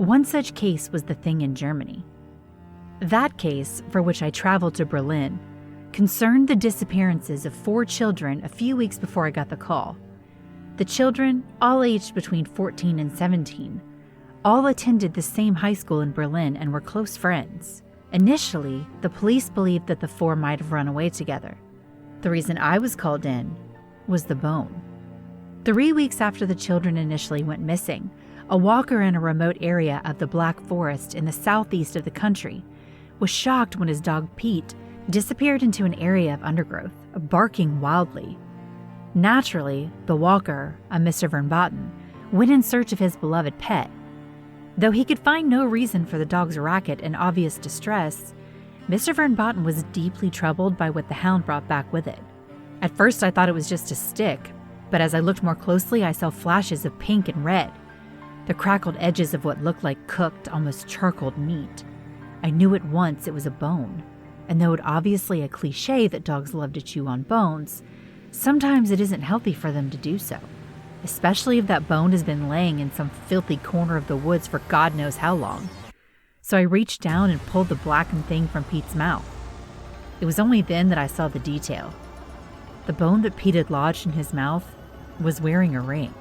One such case was the thing in Germany. That case, for which I traveled to Berlin, concerned the disappearances of 4 children a few weeks before I got the call. The children, all aged between 14 and 17, all attended the same high school in Berlin and were close friends. Initially, the police believed that the 4 might have run away together. The reason I was called in was the bone. 3 weeks after the children initially went missing, a walker in a remote area of the Black Forest in the southeast of the country was shocked when his dog Pete disappeared into an area of undergrowth, barking wildly. Naturally, the walker, a Mr. Vernbaten, went in search of his beloved pet. Though he could find no reason for the dog's racket and obvious distress, Mr. Vernbaten was deeply troubled by what the hound brought back with it. At first I thought it was just a stick, but as I looked more closely I saw flashes of pink and red, the crackled edges of what looked like cooked, almost charcoaled meat. I knew at once it was a bone, and though it's obviously a cliche that dogs love to chew on bones, sometimes it isn't healthy for them to do so, especially if that bone has been laying in some filthy corner of the woods for God knows how long. So I reached down and pulled the blackened thing from Pete's mouth. It was only then that I saw the detail. The bone that Pete had lodged in his mouth was wearing a ring.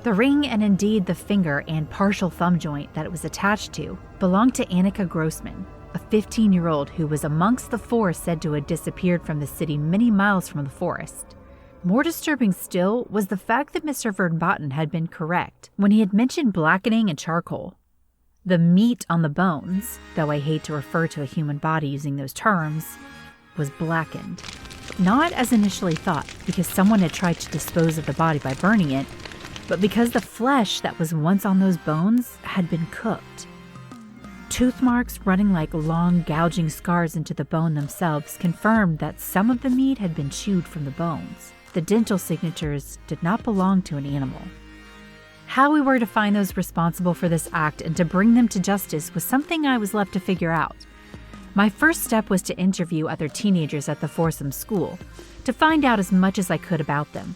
The ring, and indeed the finger and partial thumb joint that it was attached to, belonged to Annika Grossman, a 15-year-old who was amongst the 4 said to have disappeared from the city many miles from the forest. More disturbing still was the fact that Mr. Vernbaten had been correct when he had mentioned blackening and charcoal. The meat on the bones, though I hate to refer to a human body using those terms, was blackened. Not as initially thought, because someone had tried to dispose of the body by burning it, but because the flesh that was once on those bones had been cooked. Tooth marks running like long gouging scars into the bone themselves confirmed that some of the meat had been chewed from the bones. The dental signatures did not belong to an animal. How we were to find those responsible for this act and to bring them to justice was something I was left to figure out. My first step was to interview other teenagers at the foursome school, to find out as much as I could about them.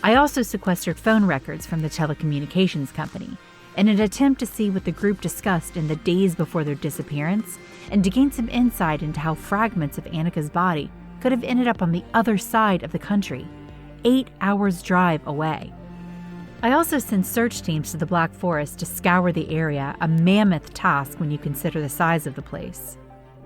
I also sequestered phone records from the telecommunications company in an attempt to see what the group discussed in the days before their disappearance and to gain some insight into how fragments of Annika's body could have ended up on the other side of the country, 8 hours' drive away. I also sent search teams to the Black Forest to scour the area, a mammoth task when you consider the size of the place.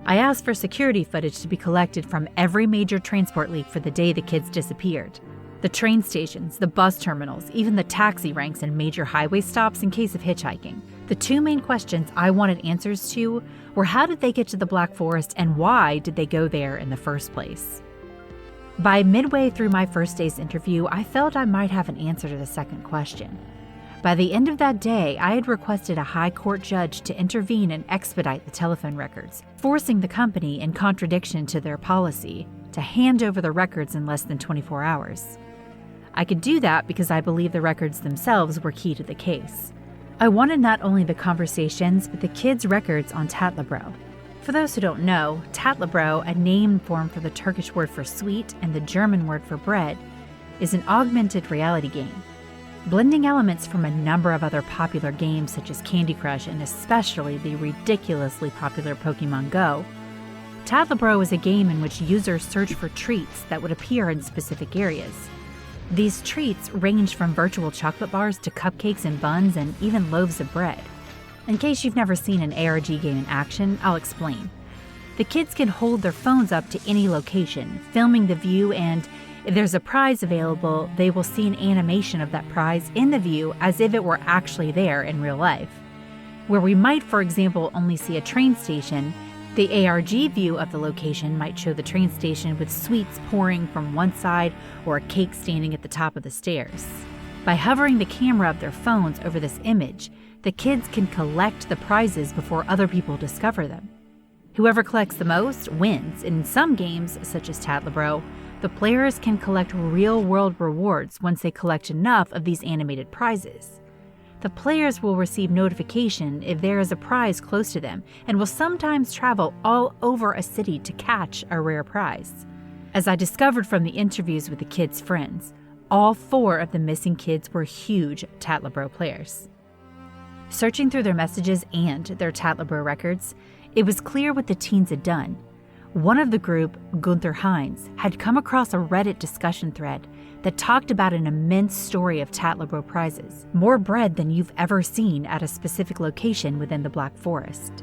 I asked for security footage to be collected from every major transport leak for the day the kids disappeared. The train stations, the bus terminals, even the taxi ranks and major highway stops in case of hitchhiking. The 2 main questions I wanted answers to were how did they get to the Black Forest and why did they go there in the first place? By midway through my first day's interview, I felt I might have an answer to the second question. By the end of that day, I had requested a high court judge to intervene and expedite the telephone records, forcing the company, in contradiction to their policy, to hand over the records in less than 24 hours. I could do that because I believe the records themselves were key to the case. I wanted not only the conversations, but the kids' records on Tatlebro. For those who don't know, Tatlebro, a name formed for the Turkish word for sweet and the German word for bread, is an augmented reality game, blending elements from a number of other popular games such as Candy Crush and especially the ridiculously popular Pokemon Go. Tatlebro is a game in which users search for treats that would appear in specific areas. These treats range from virtual chocolate bars to cupcakes and buns and even loaves of bread. In case you've never seen an ARG game in action, I'll explain. The kids can hold their phones up to any location, filming the view, and if there's a prize available, they will see an animation of that prize in the view as if it were actually there in real life. Where we might, for example, only see a train station, the ARG view of the location might show the train station with sweets pouring from one side or a cake standing at the top of the stairs. By hovering the camera of their phones over this image, the kids can collect the prizes before other people discover them. Whoever collects the most wins, and in some games, such as Tatlebro, the players can collect real-world rewards once they collect enough of these animated prizes. The players will receive notification if there is a prize close to them and will sometimes travel all over a city to catch a rare prize. As I discovered from the interviews with the kids' friends, all 4 of the missing kids were huge Tatlebro players. Searching through their messages and their Tatleboro records, it was clear what the teens had done. One of the group, Gunther Hines, had come across a Reddit discussion thread that talked about an immense story of Tatleboro prizes, more bread than you've ever seen at a specific location within the Black Forest.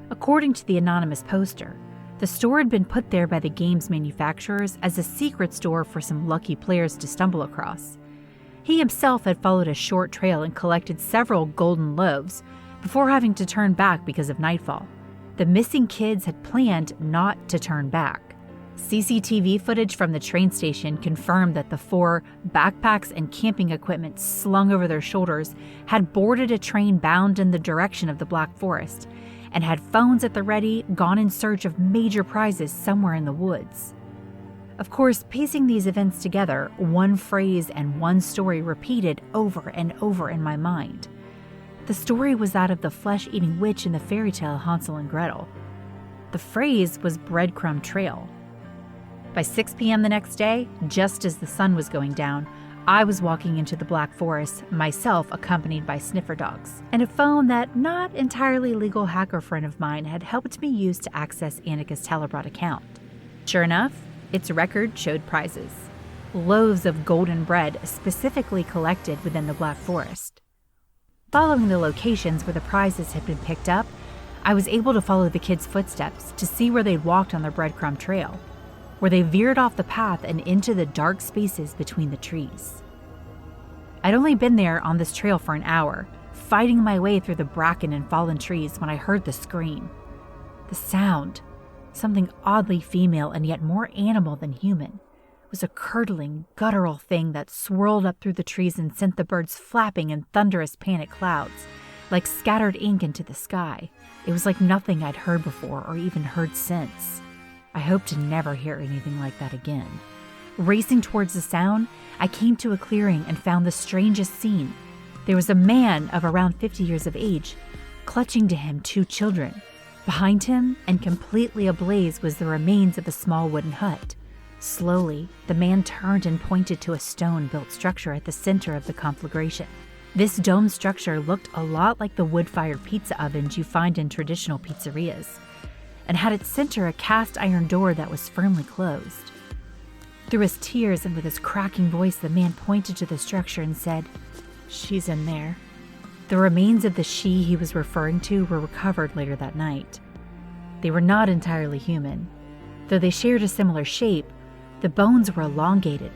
According to the anonymous poster, the store had been put there by the game's manufacturers as a secret store for some lucky players to stumble across. He himself had followed a short trail and collected several golden loaves before having to turn back because of nightfall. The missing kids had planned not to turn back. CCTV footage from the train station confirmed that the 4 backpacks and camping equipment slung over their shoulders had boarded a train bound in the direction of the Black Forest and had phones at the ready, gone in search of major prizes somewhere in the woods. Of course, piecing these events together, one phrase and one story repeated over and over in my mind. The story was that of the flesh-eating witch in the fairy tale Hansel and Gretel. The phrase was breadcrumb trail. By 6 p.m. the next day, just as the sun was going down, I was walking into the Black Forest, myself accompanied by sniffer dogs, and a phone that not entirely legal hacker friend of mine had helped me use to access Annika's Telebrot account. Sure enough, its record showed prizes. Loaves of golden bread specifically collected within the Black Forest. Following the locations where the prizes had been picked up, I was able to follow the kids' footsteps to see where they'd walked on the breadcrumb trail, where they veered off the path and into the dark spaces between the trees. I'd only been there on this trail for an hour, fighting my way through the bracken and fallen trees when I heard the scream. The sound, something oddly female and yet more animal than human, was a curdling, guttural thing that swirled up through the trees and sent the birds flapping in thunderous panic clouds, like scattered ink into the sky. It was like nothing I'd heard before or even heard since. I hope to never hear anything like that again. Racing towards the sound, I came to a clearing and found the strangest scene. There was a man of around 50 years of age, clutching to him 2 children. Behind him, and completely ablaze, was the remains of a small wooden hut. Slowly, the man turned and pointed to a stone-built structure at the center of the conflagration. This dome structure looked a lot like the wood-fired pizza ovens you find in traditional pizzerias, and had its center a cast iron door that was firmly closed. Through his tears and with his cracking voice, the man pointed to the structure and said, "She's in there." The remains of the she he was referring to were recovered later that night. They were not entirely human. Though they shared a similar shape, the bones were elongated,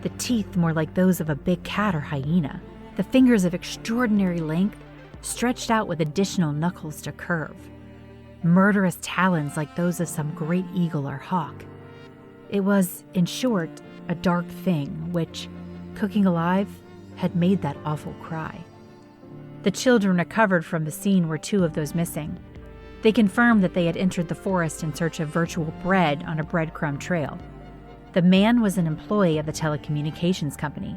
the teeth more like those of a big cat or hyena, the fingers of extraordinary length stretched out with additional knuckles to curve, murderous talons like those of some great eagle or hawk. It was, in short, a dark thing which, cooking alive, had made that awful cry. The children recovered from the scene were 2 of those missing. They confirmed that they had entered the forest in search of virtual bread on a breadcrumb trail. The man was an employee of the telecommunications company.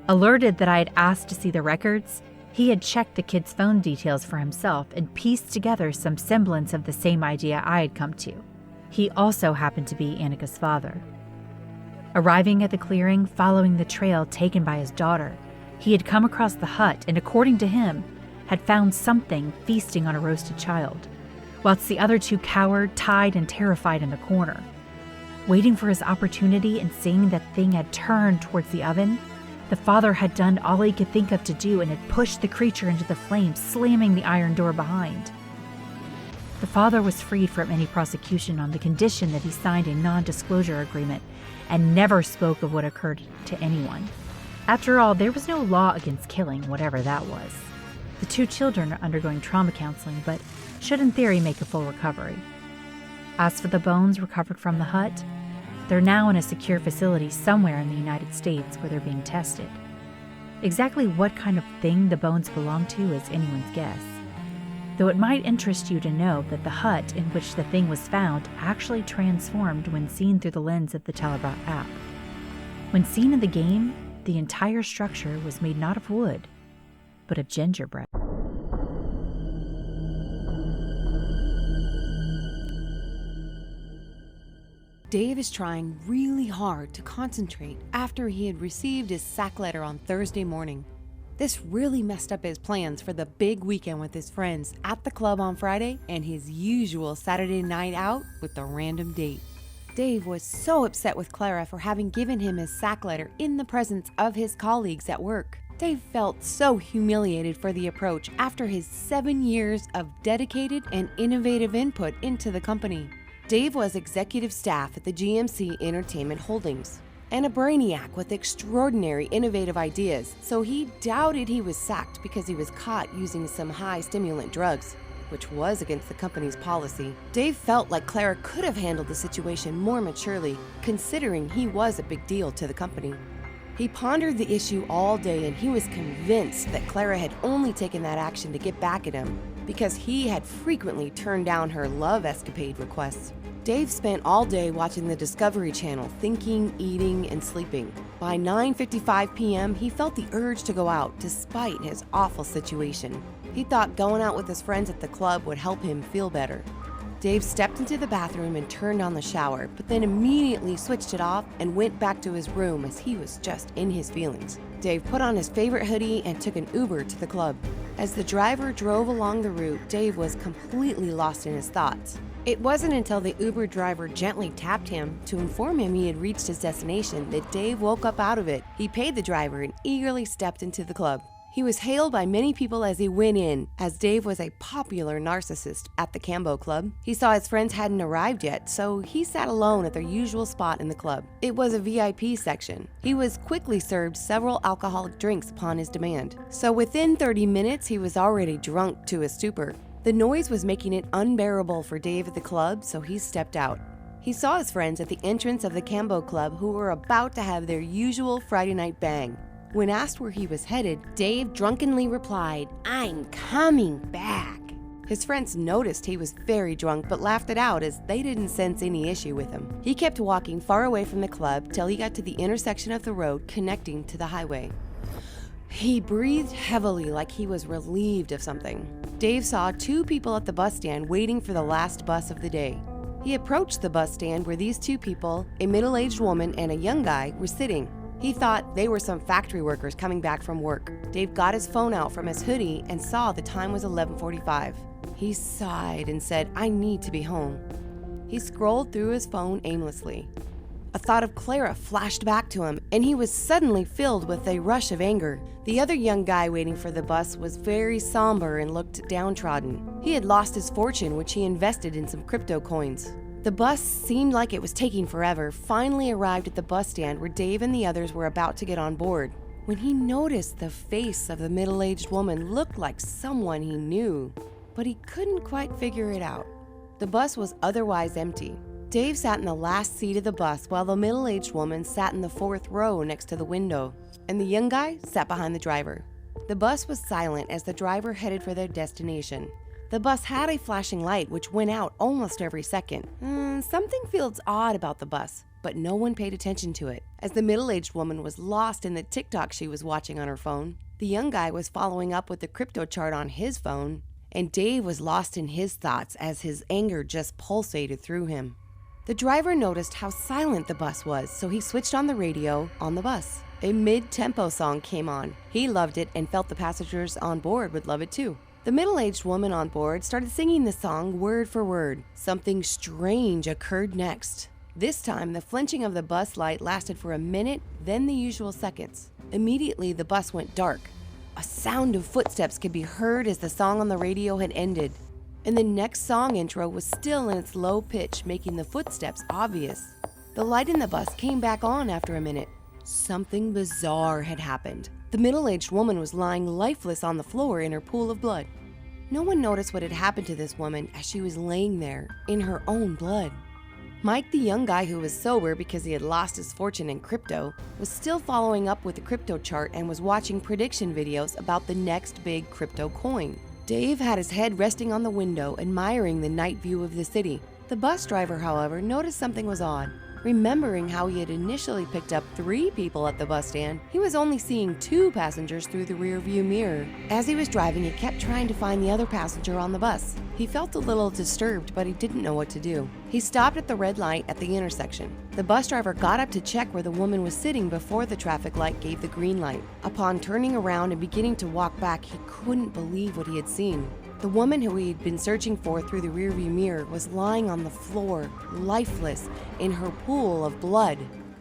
Alerted that I had asked to see the records, he had checked the kids' phone details for himself and pieced together some semblance of the same idea I had come to. He also happened to be Annika's father. Arriving at the clearing, following the trail taken by his daughter, he had come across the hut and, according to him, had found something feasting on a roasted child, whilst the other 2 cowered, tied and terrified in the corner. Waiting for his opportunity and seeing that thing had turned towards the oven, the father had done all he could think of to do and had pushed the creature into the flames, slamming the iron door behind. The father was freed from any prosecution on the condition that he signed a non-disclosure agreement and never spoke of what occurred to anyone. After all, there was no law against killing, whatever that was. The 2 children are undergoing trauma counseling, but should in theory make a full recovery. As for the bones recovered from the hut, they're now in a secure facility somewhere in the United States where they're being tested. Exactly what kind of thing the bones belong to is anyone's guess, though it might interest you to know that the hut in which the thing was found actually transformed when seen through the lens of the Telebrot app. When seen in the game, the entire structure was made not of wood, but of gingerbread. Dave is trying really hard to concentrate after he had received his sack letter on Thursday morning. This really messed up his plans for the big weekend with his friends at the club on Friday and his usual Saturday night out with the random date. Dave was so upset with Clara for having given him his sack letter in the presence of his colleagues at work. Dave felt so humiliated for the approach after his 7 years of dedicated and innovative input into the company. Dave was executive staff at the GMC Entertainment Holdings and a brainiac with extraordinary innovative ideas, so he doubted he was sacked because he was caught using some high-stimulant drugs, which was against the company's policy. Dave felt like Clara could have handled the situation more maturely, considering he was a big deal to the company. He pondered the issue all day, and he was convinced that Clara had only taken that action to get back at him because he had frequently turned down her love escapade requests. Dave spent all day watching the Discovery Channel, thinking, eating, and sleeping. By 9:55 p.m., he felt the urge to go out despite his awful situation. He thought going out with his friends at the club would help him feel better. Dave stepped into the bathroom and turned on the shower, but then immediately switched it off and went back to his room as he was just in his feelings. Dave put on his favorite hoodie and took an Uber to the club. As the driver drove along the route, Dave was completely lost in his thoughts. It wasn't until the Uber driver gently tapped him to inform him he had reached his destination that Dave woke up out of it. He paid the driver and eagerly stepped into the club. He was hailed by many people as he went in, as Dave was a popular narcissist at the Cambo Club. He saw his friends hadn't arrived yet, so he sat alone at their usual spot in the club. It was a VIP section. He was quickly served several alcoholic drinks upon his demand. So within 30 minutes, he was already drunk to a stupor. The noise was making it unbearable for Dave at the club, so he stepped out. He saw his friends at the entrance of the Cambo Club who were about to have their usual Friday night bang. When asked where he was headed, Dave drunkenly replied, "I'm coming back." His friends noticed he was very drunk but laughed it out as they didn't sense any issue with him. He kept walking far away from the club till he got to the intersection of the road connecting to the highway. He breathed heavily like he was relieved of something. Dave saw 2 people at the bus stand waiting for the last bus of the day. He approached the bus stand where these 2 people, a middle-aged woman and a young guy, were sitting. He thought they were some factory workers coming back from work. Dave got his phone out from his hoodie and saw the time was 11:45. He sighed and said, "I need to be home." He scrolled through his phone aimlessly. A thought of Clara flashed back to him, and he was suddenly filled with a rush of anger. The other young guy waiting for the bus was very somber and looked downtrodden. He had lost his fortune, which he invested in some crypto coins. The bus seemed like it was taking forever, finally arrived at the bus stand where Dave and the others were about to get on board, when he noticed the face of the middle-aged woman looked like someone he knew, but he couldn't quite figure it out. The bus was otherwise empty. Dave sat in the last seat of the bus while the middle-aged woman sat in the 4th row next to the window, and the young guy sat behind the driver. The bus was silent as the driver headed for their destination. The bus had a flashing light which went out almost every second. Something feels odd about the bus, but no one paid attention to it, as the middle-aged woman was lost in the TikTok she was watching on her phone. The young guy was following up with the crypto chart on his phone, and Dave was lost in his thoughts as his anger just pulsated through him. The driver noticed how silent the bus was, so he switched on the radio on the bus. A mid-tempo song came on. He loved it and felt the passengers on board would love it too. The middle-aged woman on board started singing the song word for word. Something strange occurred next. This time, the flinching of the bus light lasted for a minute, then the usual seconds. Immediately, the bus went dark. A sound of footsteps could be heard as the song on the radio had ended. And the next song intro was still in its low pitch, making the footsteps obvious. The light in the bus came back on after a minute. Something bizarre had happened. The middle-aged woman was lying lifeless on the floor in her pool of blood. No one noticed what had happened to this woman as she was laying there in her own blood. Mike, the young guy who was sober because he had lost his fortune in crypto, was still following up with the crypto chart and was watching prediction videos about the next big crypto coin. Dave had his head resting on the window, admiring the night view of the city. The bus driver, however, noticed something was odd. Remembering how he had initially picked up 3 people at the bus stand, he was only seeing 2 passengers through the rearview mirror. As he was driving, he kept trying to find the other passenger on the bus. He felt a little disturbed, but he didn't know what to do. He stopped at the red light at the intersection. The bus driver got up to check where the woman was sitting before the traffic light gave the green light. Upon turning around and beginning to walk back, he couldn't believe what he had seen. The woman who he had been searching for through the rearview mirror was lying on the floor, lifeless, in her pool of blood.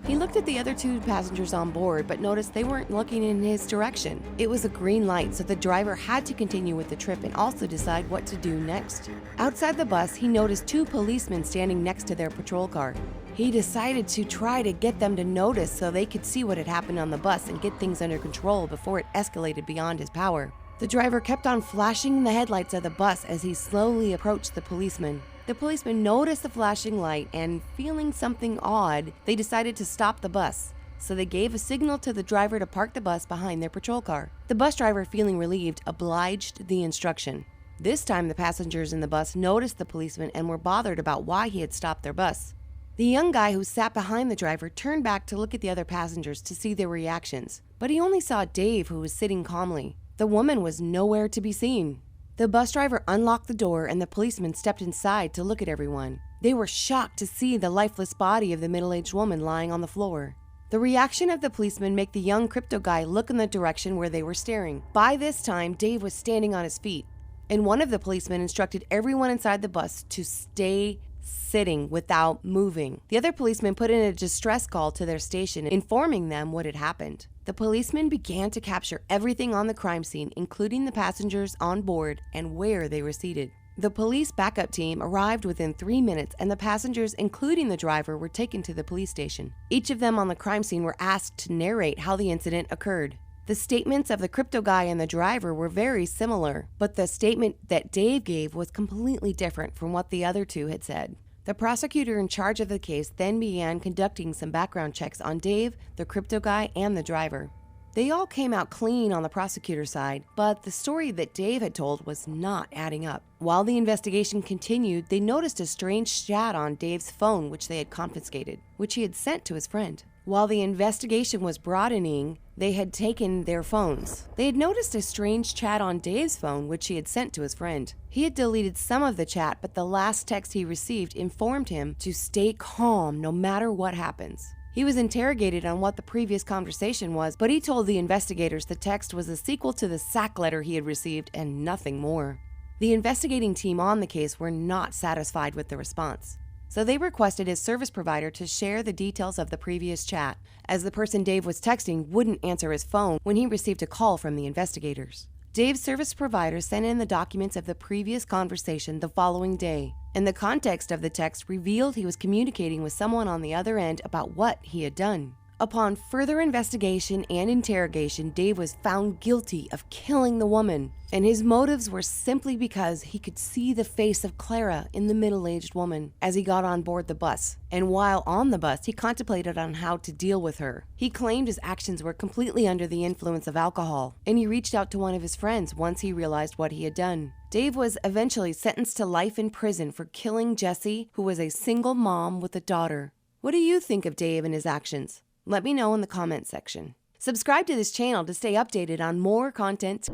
He looked at the other 2 passengers on board, but noticed they weren't looking in his direction. It was a green light, so the driver had to continue with the trip and also decide what to do next. Outside the bus, he noticed 2 policemen standing next to their patrol car. He decided to try to get them to notice so they could see what had happened on the bus and get things under control before it escalated beyond his power. The driver kept on flashing the headlights of the bus as he slowly approached the policeman. The policeman noticed the flashing light and, feeling something odd, they decided to stop the bus. So they gave a signal to the driver to park the bus behind their patrol car. The bus driver, feeling relieved, obliged the instruction. This time the passengers in the bus noticed the policeman and were bothered about why he had stopped their bus. The young guy who sat behind the driver turned back to look at the other passengers to see their reactions, but he only saw Dave, who was sitting calmly. The woman was nowhere to be seen. The bus driver unlocked the door and the policeman stepped inside to look at everyone. They were shocked to see the lifeless body of the middle-aged woman lying on the floor. The reaction of the policeman made the young crypto guy look in the direction where they were staring. By this time, Dave was standing on his feet, and one of the policemen instructed everyone inside the bus to stay sitting without moving. The other policeman put in a distress call to their station, informing them what had happened. The policemen began to capture everything on the crime scene, including the passengers on board and where they were seated. The police backup team arrived within 3 minutes, and the passengers, including the driver, were taken to the police station. Each of them on the crime scene were asked to narrate how the incident occurred. The statements of the crypto guy and the driver were very similar, but the statement that Dave gave was completely different from what the other 2 had said. The prosecutor in charge of the case then began conducting some background checks on Dave, the crypto guy, and the driver. They all came out clean on the prosecutor's side, but the story that Dave had told was not adding up. While the investigation continued, they noticed a strange chat on Dave's phone which they had confiscated, which he had sent to his friend. While the investigation was broadening, they had taken their phones. They had noticed a strange chat on Dave's phone, which he had sent to his friend. He had deleted some of the chat, but the last text he received informed him to stay calm no matter what happens. He was interrogated on what the previous conversation was, but he told the investigators the text was a sequel to the sack letter he had received and nothing more. The investigating team on the case were not satisfied with the response, so they requested his service provider to share the details of the previous chat, as the person Dave was texting wouldn't answer his phone when he received a call from the investigators. Dave's service provider sent in the documents of the previous conversation the following day, and the context of the text revealed he was communicating with someone on the other end about what he had done. Upon further investigation and interrogation, Dave was found guilty of killing the woman, and his motives were simply because he could see the face of Clara in the middle-aged woman as he got on board the bus. And while on the bus, he contemplated on how to deal with her. He claimed his actions were completely under the influence of alcohol, and he reached out to one of his friends once he realized what he had done. Dave was eventually sentenced to life in prison for killing Jessie, who was a single mom with a daughter. What do you think of Dave and his actions? Let me know in the comments section. Subscribe to this channel to stay updated on more content.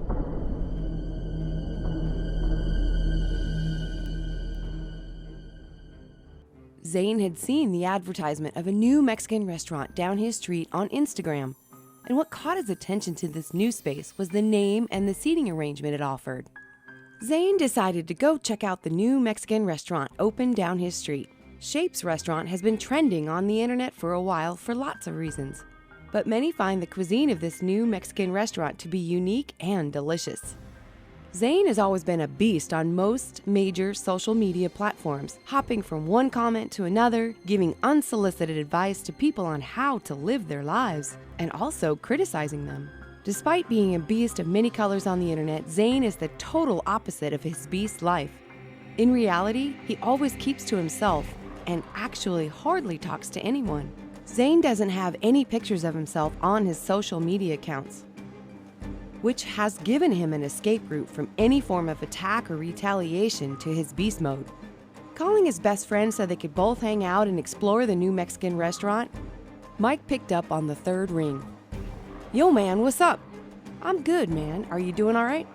Zane had seen the advertisement of a new Mexican restaurant down his street on Instagram, and what caught his attention to this new space was the name and the seating arrangement it offered. Zane decided to go check out the new Mexican restaurant open down his street. Shape's restaurant has been trending on the internet for a while for lots of reasons, but many find the cuisine of this new Mexican restaurant to be unique and delicious. Zane has always been a beast on most major social media platforms, hopping from one comment to another, giving unsolicited advice to people on how to live their lives, and also criticizing them. Despite being a beast of many colors on the internet, Zane is the total opposite of his beast life. In reality, he always keeps to himself and actually hardly talks to anyone. Zane doesn't have any pictures of himself on his social media accounts, which has given him an escape route from any form of attack or retaliation to his beast mode. Calling his best friend so they could both hang out and explore the new Mexican restaurant, Mike picked up on the third ring. Yo, man, what's up? I'm good, man. Are you doing all right?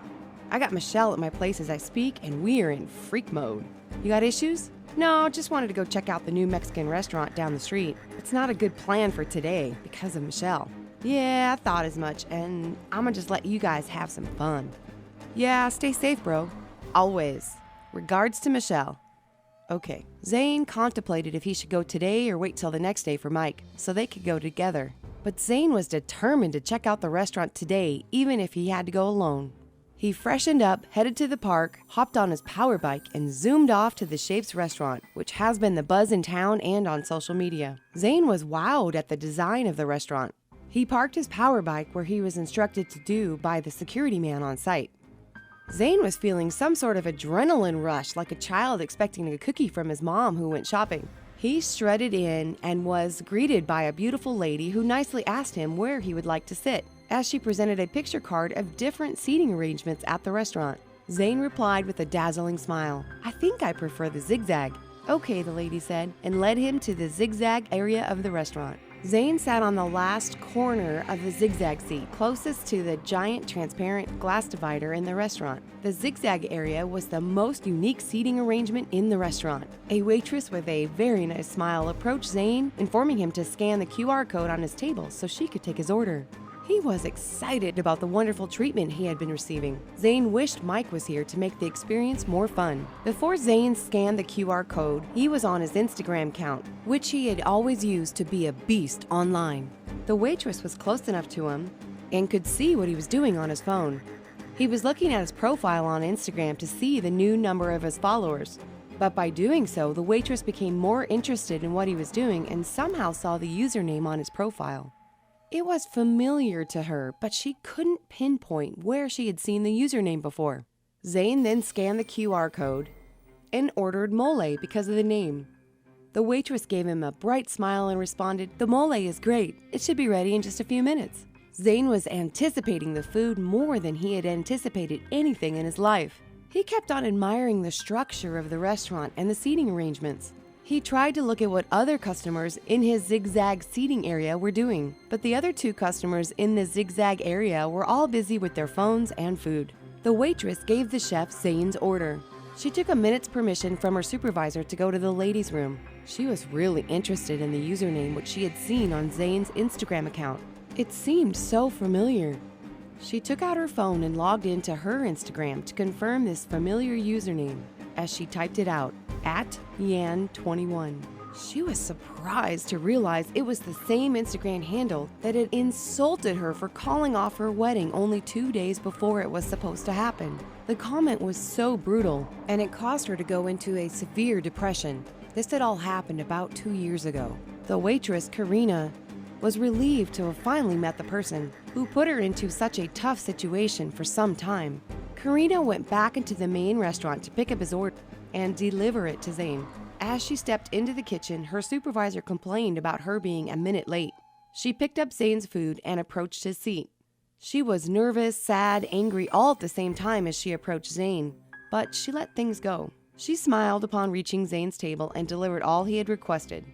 I got Michelle at my place as I speak, and we are in freak mode. You got issues? No, just wanted to go check out the new Mexican restaurant down the street. It's not a good plan for today because of Michelle. Yeah, I thought as much, and I'm gonna just let you guys have some fun. Yeah, stay safe, bro. Always. Regards to Michelle. Okay. Zane contemplated if he should go today or wait till the next day for Mike, so they could go together. But Zane was determined to check out the restaurant today, even if he had to go alone. He freshened up, headed to the park, hopped on his power bike, and zoomed off to the Shapes restaurant, which has been the buzz in town and on social media. Zane was wowed at the design of the restaurant. He parked his power bike where he was instructed to do by the security man on site. Zane was feeling some sort of adrenaline rush, like a child expecting a cookie from his mom who went shopping. He strutted in and was greeted by a beautiful lady who nicely asked him where he would like to sit, as she presented a picture card of different seating arrangements at the restaurant. Zane replied with a dazzling smile, "I think I prefer the zigzag." "Okay," the lady said, and led him to the zigzag area of the restaurant. Zane sat on the last corner of the zigzag seat, closest to the giant transparent glass divider in the restaurant. The zigzag area was the most unique seating arrangement in the restaurant. A waitress with a very nice smile approached Zane, informing him to scan the QR code on his table so she could take his order. He was excited about the wonderful treatment he had been receiving. Zane wished Mike was here to make the experience more fun. Before Zane scanned the QR code, he was on his Instagram account, which he had always used to be a beast online. The waitress was close enough to him and could see what he was doing on his phone. He was looking at his profile on Instagram to see the new number of his followers. But by doing so, the waitress became more interested in what he was doing and somehow saw the username on his profile. It was familiar to her, but she couldn't pinpoint where she had seen the username before. Zane then scanned the QR code and ordered mole because of the name. The waitress gave him a bright smile and responded, "The mole is great. It should be ready in just a few minutes." Zane was anticipating the food more than he had anticipated anything in his life. He kept on admiring the structure of the restaurant and the seating arrangements. He tried to look at what other customers in his zigzag seating area were doing, but the other two customers in the zigzag area were all busy with their phones and food. The waitress gave the chef Zane's order. She took a minute's permission from her supervisor to go to the ladies' room. She was really interested in the username which she had seen on Zane's Instagram account. It seemed so familiar. She took out her phone and logged into her Instagram to confirm this familiar username as she typed it out. @Yan21. She was surprised to realize it was the same Instagram handle that had insulted her for calling off her wedding only 2 days before it was supposed to happen. The comment was so brutal, and it caused her to go into a severe depression. This had all happened about 2 years ago. The waitress, Karina, was relieved to have finally met the person who put her into such a tough situation for some time. Karina went back into the main restaurant to pick up his order and deliver it to Zane. As she stepped into the kitchen, her supervisor complained about her being a minute late. She picked up Zane's food and approached his seat. She was nervous, sad, angry all at the same time as she approached Zane, but she let things go. She smiled upon reaching Zane's table and delivered all he had requested.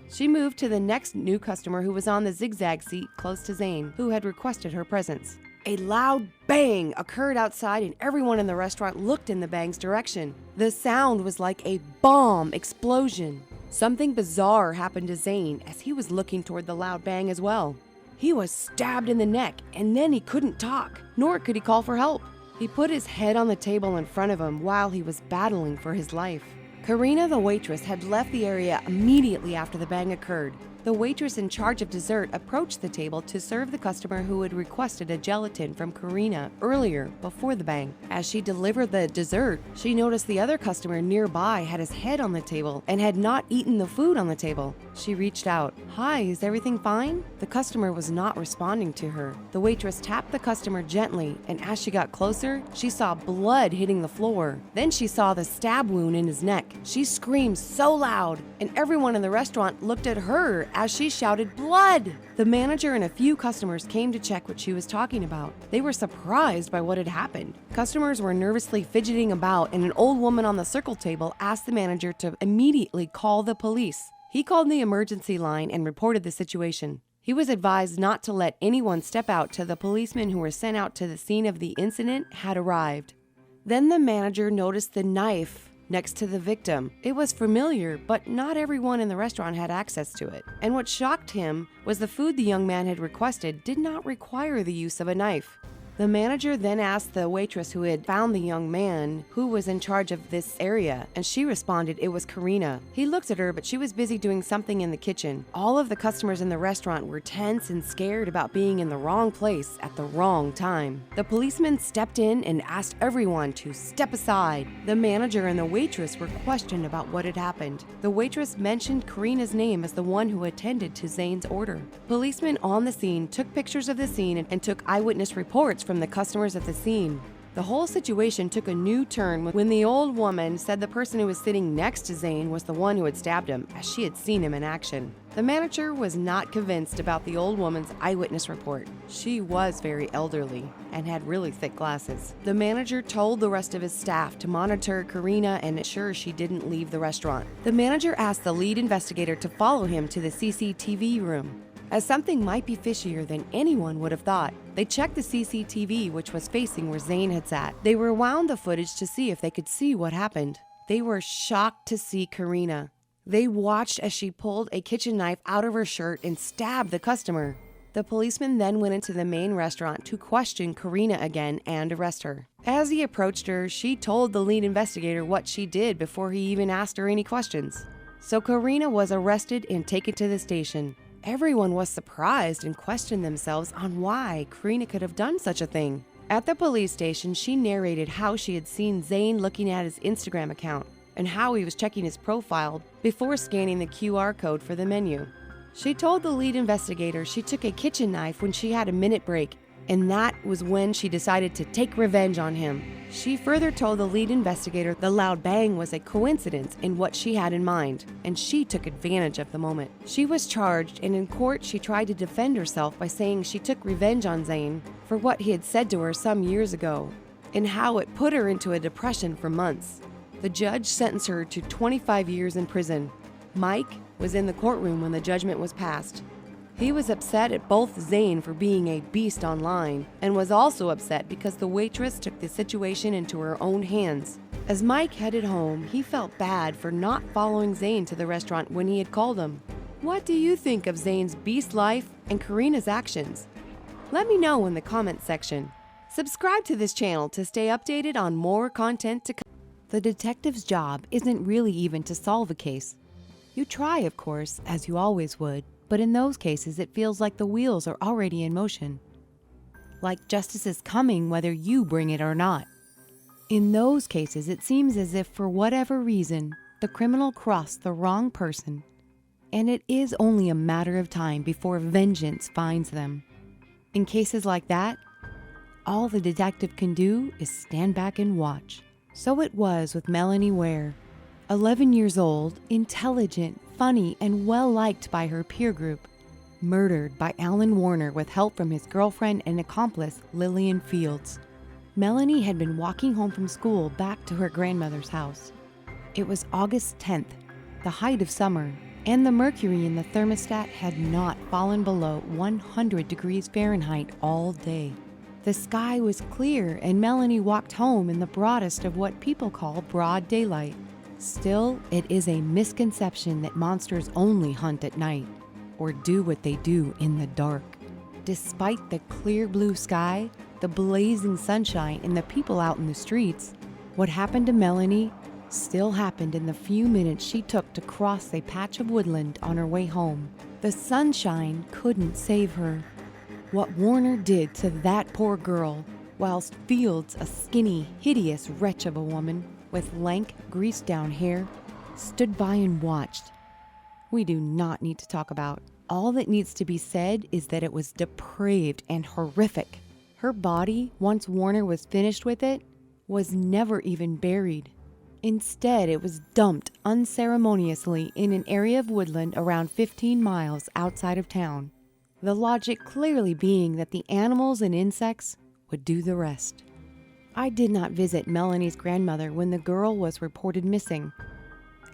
She moved to the next new customer who was on the zigzag seat close to Zane, who had requested her presence. A loud bang occurred outside and everyone in the restaurant looked in the bang's direction. The sound was like a bomb explosion. Something bizarre happened to Zane as he was looking toward the loud bang as well. He was stabbed in the neck and then he couldn't talk, nor could he call for help. He put his head on the table in front of him while he was battling for his life. Karina, the waitress, had left the area immediately after the bang occurred. The waitress in charge of dessert approached the table to serve the customer who had requested a gelatin from Karina earlier before the bang. As she delivered the dessert, she noticed the other customer nearby had his head on the table and had not eaten the food on the table. She reached out. "Hi, is everything fine?" The customer was not responding to her. The waitress tapped the customer gently, and as she got closer, she saw blood hitting the floor. Then she saw the stab wound in his neck. She screamed so loud, and everyone in the restaurant looked at her as she shouted, "Blood!" The manager and a few customers came to check what she was talking about. They were surprised by what had happened. Customers were nervously fidgeting about, and an old woman on the circle table asked the manager to immediately call the police. He called the emergency line and reported the situation. He was advised not to let anyone step out till the policemen who were sent out to the scene of the incident had arrived. Then the manager noticed the knife next to the victim. It was familiar, but not everyone in the restaurant had access to it. And what shocked him was the food the young man had requested did not require the use of a knife. The manager then asked the waitress who had found the young man who was in charge of this area, and she responded it was Karina. He looked at her, but she was busy doing something in the kitchen. All of the customers in the restaurant were tense and scared about being in the wrong place at the wrong time. The policeman stepped in and asked everyone to step aside. The manager and the waitress were questioned about what had happened. The waitress mentioned Karina's name as the one who attended to Zane's order. Policemen on the scene took pictures of the scene and took eyewitness reports from the customers at the scene. The whole situation took a new turn when the old woman said the person who was sitting next to Zane was the one who had stabbed him, as she had seen him in action. The manager was not convinced about the old woman's eyewitness report. She was very elderly and had really thick glasses. The manager told the rest of his staff to monitor Karina and ensure she didn't leave the restaurant. The manager asked the lead investigator to follow him to the CCTV room, as something might be fishier than anyone would have thought. They checked the CCTV, which was facing where Zane had sat. They rewound the footage to see if they could see what happened. They were shocked to see Karina. They watched as she pulled a kitchen knife out of her shirt and stabbed the customer. The policeman then went into the main restaurant to question Karina again and arrest her. As he approached her, she told the lead investigator what she did before he even asked her any questions. So Karina was arrested and taken to the station. Everyone was surprised and questioned themselves on why Karina could have done such a thing. At the police station, she narrated how she had seen Zane looking at his Instagram account and how he was checking his profile before scanning the QR code for the menu. She told the lead investigator she took a kitchen knife when she had a minute break, and that was when she decided to take revenge on him. She further told the lead investigator the loud bang was a coincidence in what she had in mind, and she took advantage of the moment. She was charged, and in court she tried to defend herself by saying she took revenge on Zane for what he had said to her some years ago, and how it put her into a depression for months. The judge sentenced her to 25 years in prison. Mike was in the courtroom when the judgment was passed. He was upset at both Zane for being a beast online and was also upset because the waitress took the situation into her own hands. As Mike headed home, he felt bad for not following Zane to the restaurant when he had called him. What do you think of Zane's beast life and Karina's actions? Let me know in the comments section. Subscribe to this channel to stay updated on more content to come. The detective's job isn't really even to solve a case. You try, of course, as you always would. But in those cases, it feels like the wheels are already in motion. Like justice is coming whether you bring it or not. In those cases, it seems as if for whatever reason, the criminal crossed the wrong person, and it is only a matter of time before vengeance finds them. In cases like that, all the detective can do is stand back and watch. So it was with Melanie Ware. 11 years old, intelligent, funny, and well-liked by her peer group. Murdered by Alan Warner with help from his girlfriend and accomplice, Lillian Fields. Melanie had been walking home from school back to her grandmother's house. It was August 10th, the height of summer, and the mercury in the thermostat had not fallen below 100 degrees Fahrenheit all day. The sky was clear, and Melanie walked home in the broadest of what people call broad daylight. Still, it is a misconception that monsters only hunt at night, or do what they do in the dark. Despite the clear blue sky, the blazing sunshine, and the people out in the streets, what happened to Melanie still happened in the few minutes she took to cross a patch of woodland on her way home. The sunshine couldn't save her. What Warner did to that poor girl, whilst Fields, a skinny, hideous wretch of a woman, with lank, greased-down hair, stood by and watched, we do not need to talk about. All that needs to be said is that it was depraved and horrific. Her body, once Warner was finished with it, was never even buried. Instead, it was dumped unceremoniously in an area of woodland around 15 miles outside of town. The logic clearly being that the animals and insects would do the rest. I did not visit Melanie's grandmother when the girl was reported missing.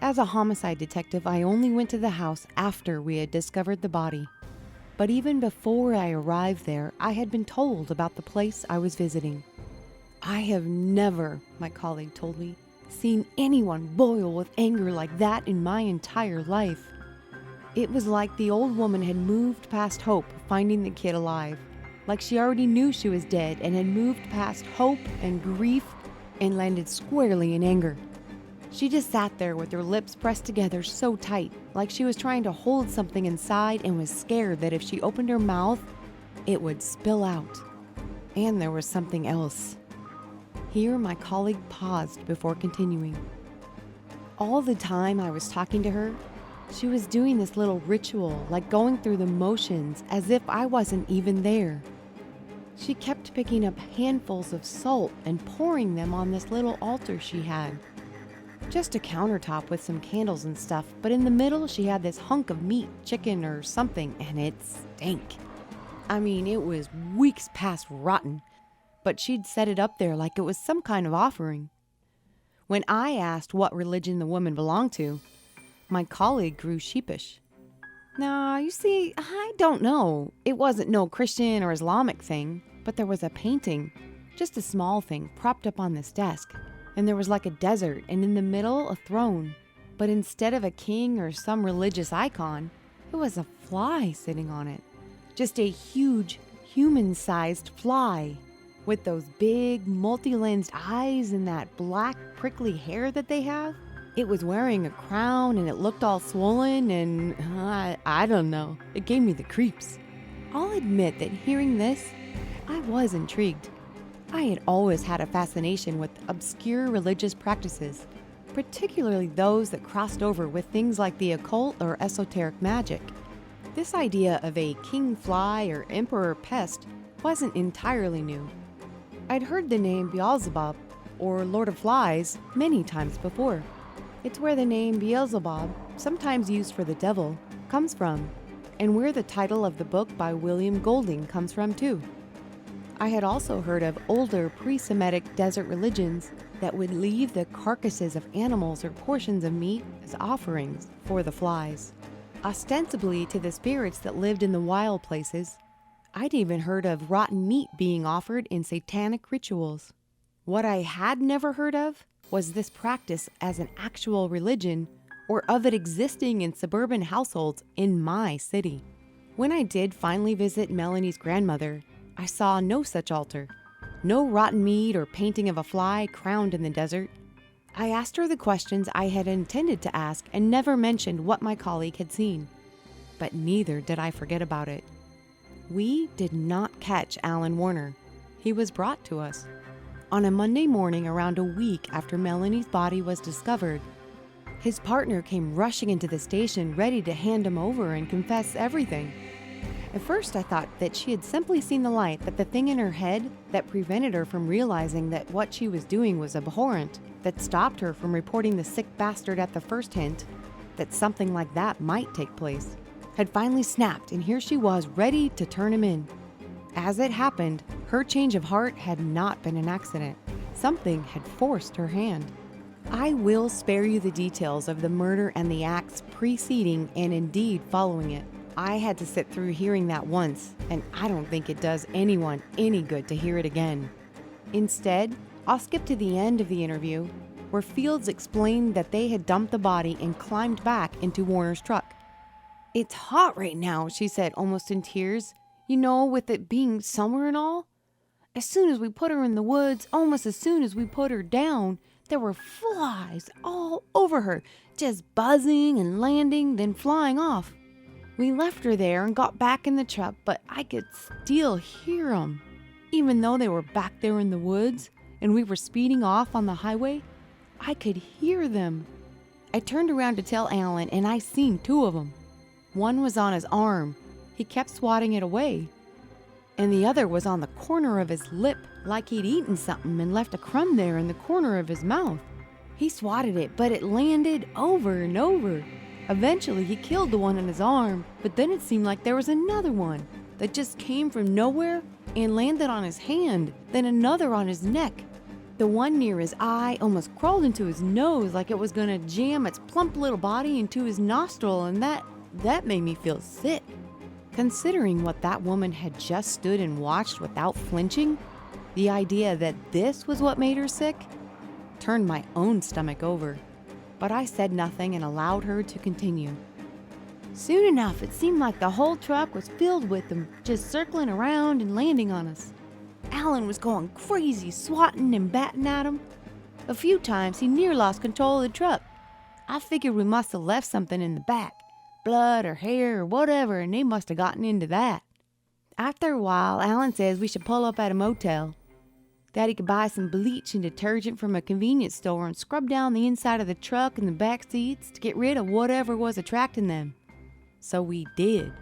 As a homicide detective, I only went to the house after we had discovered the body. But even before I arrived there, I had been told about the place I was visiting. I have never, my colleague told me, seen anyone boil with anger like that in my entire life. It was like the old woman had moved past hope of finding the kid alive, like she already knew she was dead and had moved past hope and grief and landed squarely in anger. She just sat there with her lips pressed together so tight, like she was trying to hold something inside and was scared that if she opened her mouth, it would spill out. And there was something else. Here, my colleague paused before continuing. All the time I was talking to her, she was doing this little ritual, like going through the motions as if I wasn't even there. She kept picking up handfuls of salt and pouring them on this little altar she had. Just a countertop with some candles and stuff, but in the middle she had this hunk of meat, chicken or something, and it stank. I mean, it was weeks past rotten, but she'd set it up there like it was some kind of offering. When I asked what religion the woman belonged to, my colleague grew sheepish. "No, you see, I don't know. It wasn't no Christian or Islamic thing, but there was a painting, just a small thing, propped up on this desk. And there was like a desert, and in the middle, a throne. But instead of a king or some religious icon, it was a fly sitting on it. Just a huge, human-sized fly, with those big, multi-lensed eyes and that black, prickly hair that they have. It was wearing a crown, and it looked all swollen, and I don't know. It gave me the creeps." I'll admit that hearing this, I was intrigued. I had always had a fascination with obscure religious practices, particularly those that crossed over with things like the occult or esoteric magic. This idea of a king fly or emperor pest wasn't entirely new. I'd heard the name Beelzebub, or Lord of Flies, many times before. It's where the name Beelzebub, sometimes used for the devil, comes from, and where the title of the book by William Golding comes from too. I had also heard of older pre-Semitic desert religions that would leave the carcasses of animals or portions of meat as offerings for the flies, ostensibly to the spirits that lived in the wild places. I'd even heard of rotten meat being offered in satanic rituals. What I had never heard of was this practice as an actual religion, or of it existing in suburban households in my city. When I did finally visit Melanie's grandmother, I saw no such altar, no rotten meat or painting of a fly crowned in the desert. I asked her the questions I had intended to ask and never mentioned what my colleague had seen. But neither did I forget about it. We did not catch Alan Warner. He was brought to us on a Monday morning around a week after Melanie's body was discovered. His partner came rushing into the station ready to hand him over and confess everything. At first I thought that she had simply seen the light, but the thing in her head that prevented her from realizing that what she was doing was abhorrent, that stopped her from reporting the sick bastard at the first hint that something like that might take place, had finally snapped, and here she was ready to turn him in. As it happened, her change of heart had not been an accident. Something had forced her hand. I will spare you the details of the murder and the acts preceding and indeed following it. I had to sit through hearing that once, and I don't think it does anyone any good to hear it again. Instead, I'll skip to the end of the interview, where Fields explained that they had dumped the body and climbed back into Warner's truck. "It's hot right now," she said, almost in tears. "You know, with it being summer and all. As soon as we put her in the woods, almost as soon as we put her down, there were flies all over her, just buzzing and landing, then flying off. We left her there and got back in the truck, but I could still hear them. Even though they were back there in the woods and we were speeding off on the highway, I could hear them. I turned around to tell Alan, and I seen two of them. One was on his arm. He kept swatting it away. And the other was on the corner of his lip, like he'd eaten something and left a crumb there in the corner of his mouth. He swatted it, but it landed over and over. Eventually, he killed the one on his arm, but then it seemed like there was another one that just came from nowhere and landed on his hand, then another on his neck. The one near his eye almost crawled into his nose like it was gonna jam its plump little body into his nostril, and that made me feel sick. Considering what that woman had just stood and watched without flinching, the idea that this was what made her sick turned my own stomach over. But I said nothing and allowed her to continue. Soon enough, it seemed like the whole truck was filled with them, just circling around and landing on us. Alan was going crazy, swatting and batting at him. A few times, he near lost control of the truck. I figured we must have left something in the back, blood or hair or whatever, and they must have gotten into that. After a while, Alan says we should pull up at a motel, that he could buy some bleach and detergent from a convenience store and scrub down the inside of the truck and the back seats to get rid of whatever was attracting them. So we did.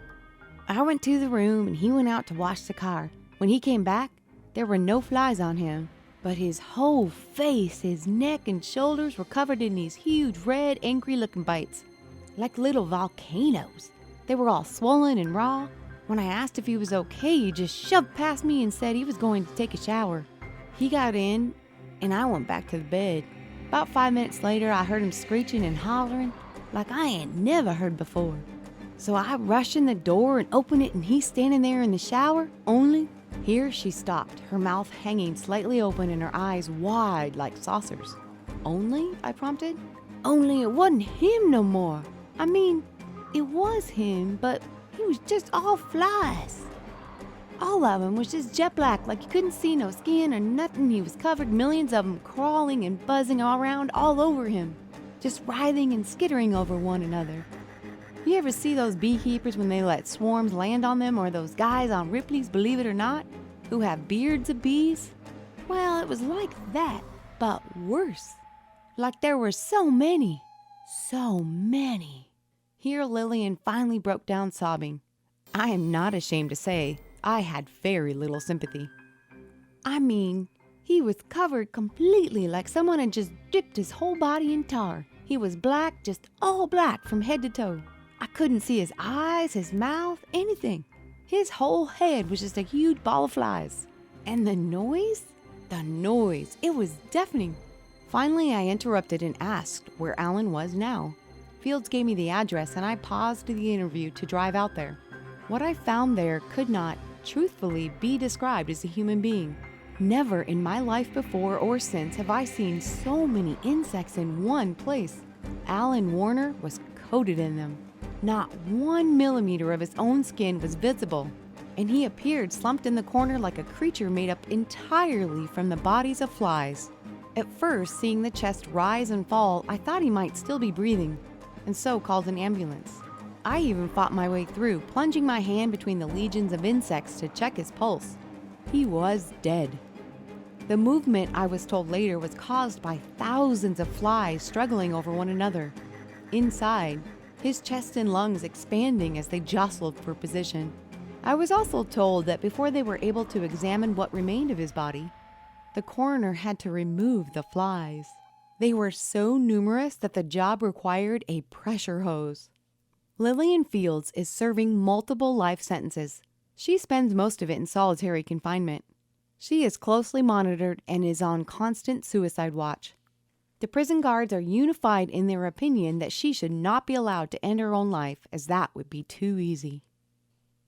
I went to the room and he went out to wash the car. When he came back, there were no flies on him, but his whole face, his neck and shoulders were covered in these huge red, angry-looking bites, like little volcanoes. They were all swollen and raw. When I asked if he was okay, he just shoved past me and said he was going to take a shower. He got in, and I went back to the bed. About 5 minutes later, I heard him screeching and hollering like I ain't never heard before. So I rushed in the door and opened it, and he's standing there in the shower, only... Here she stopped, her mouth hanging slightly open and her eyes wide like saucers. Only? I prompted. Only it wasn't him no more. I mean, it was him, but he was just all flies. All of him was just jet black, like you couldn't see no skin or nothing. He was covered, millions of them crawling and buzzing all around all over him, just writhing and skittering over one another. You ever see those beekeepers when they let swarms land on them, or those guys on Ripley's Believe It or Not who have beards of bees? Well, it was like that, but worse. Like there were so many. Here Lillian finally broke down sobbing. I am not ashamed to say I had very little sympathy. I mean, he was covered completely like someone had just dipped his whole body in tar. He was black, just all black from head to toe. I couldn't see his eyes, his mouth, anything. His whole head was just a huge ball of flies. And the noise, it was deafening. Finally, I interrupted and asked where Alan was now. Fields gave me the address and I paused the interview to drive out there. What I found there could not, truthfully, be described as a human being. Never in my life before or since have I seen so many insects in one place. Alan Warner was coated in them. Not 1 millimeter of his own skin was visible, and he appeared slumped in the corner like a creature made up entirely from the bodies of flies. At first, seeing the chest rise and fall, I thought he might still be breathing, and so called an ambulance. I even fought my way through, plunging my hand between the legions of insects to check his pulse. He was dead. The movement, I was told later, was caused by thousands of flies struggling over one another. Inside, his chest and lungs expanding as they jostled for position. I was also told that before they were able to examine what remained of his body, the coroner had to remove the flies. They were so numerous that the job required a pressure hose. Lillian Fields is serving multiple life sentences. She spends most of it in solitary confinement. She is closely monitored and is on constant suicide watch. The prison guards are unified in their opinion that she should not be allowed to end her own life, as that would be too easy.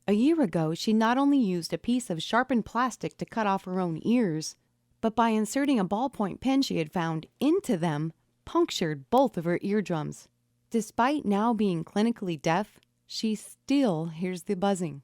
A year ago, she not only used a piece of sharpened plastic to cut off her own ears, but by inserting a ballpoint pen she had found into them, punctured both of her eardrums. Despite now being clinically deaf, she still hears the buzzing.